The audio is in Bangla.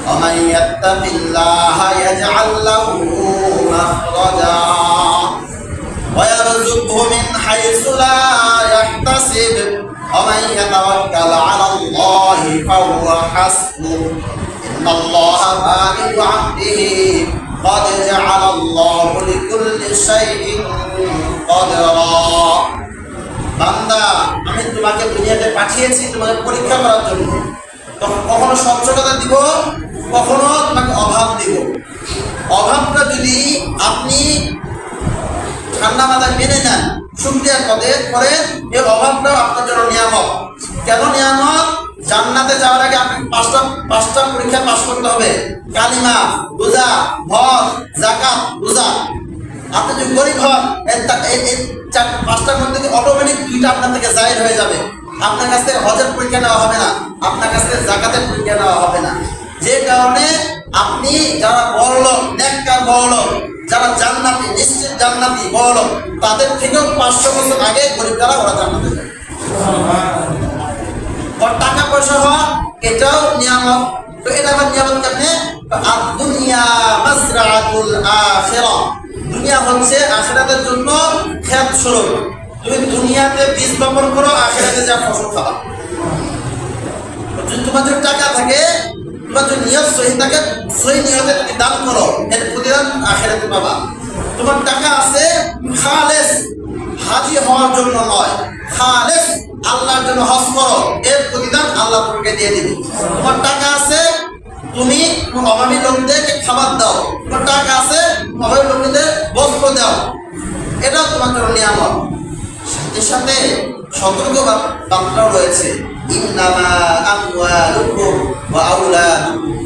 ومن يتق الله يجعل له مخرجا ويرزقه من حيث لا يحتسب ومن يتوكل على الله فهو حسبه إن الله بالغ أمره قد جعل الله لكل شيء قدرا বান্দা আমি তোমাকে দুনিয়াতে পাঠিয়েছি তোমাকে পরীক্ষা করার জন্য তখন কখনো সচ্ছলতা দিব কখনো তোমাকে অভাব দিব অভাবটা যদি আপনি ঠান্ডা মাথায় মেনে নেন শুকরিয়া করেন এই অভাবটাও আপনার জন্য নিয়ামত কেন নিয়ামত জান্নাতে যাওয়ার আগে আপনি পাঁচটা পরীক্ষা পাস করতে হবে কালিমা রোজা হজ যাকাত রোজা আপনি যদি গরিব হন এই পাঁচটার মধ্যে অটোমেটিক দুইটা আপনার থেকে জাহির হয়ে যাবে আপনার কাছ থেকে হজের পরীক্ষা নেওয়া হবে না আপনার কাছ থেকে যাকাতের পরীক্ষা নেওয়া হবে না যে কারণে আপনি যারা বড়লোক নেককার বড়লোক যারা জান্নাতি নিশ্চিত জান্নাতি বড়লোক তাদের থেকেও 500 বছর আগে গরিব যারা ওরা জান্নাতে যায় টাকা পয়সা হওয়া এটাও নিয়ামত তো এটা আবার নিয়ামত কেমনে দুনিয়া মাসরাতুল আখিরাহ দুনিয়া হচ্ছে আখিরাতের জন্য ক্ষেত স্বরূপ তুমি দুনিয়াতে বীজ বপন করো আখিরাতে যা ফসল খাবা যদি তোমার যদি টাকা থাকে তোমার যদি নিয়ত সহি থাকে সহি নিয়তে তুমি দান করো এর প্রতিদান আখিরাতে পাবা তোমার টাকা আছে খালেস হাজি হওয়ার জন্য নয় খালেস আল্লাহর জন্য হজ করো এর প্রতিদান আল্লাহ তোমাকে দিয়ে দিবে তোমার টাকা আছে তুমি অভাবী লোকদেরকে খাবার দাও তোমার টাকা আছে অভাবী লোকদের বস্ত্র দাও এটাও তোমার জন্য নিয়ামত সাথে সাথে সতর্ক বার্তাও রয়েছে ইন্নামা আমওয়ালুকুম ওয়া আওলাদুকুম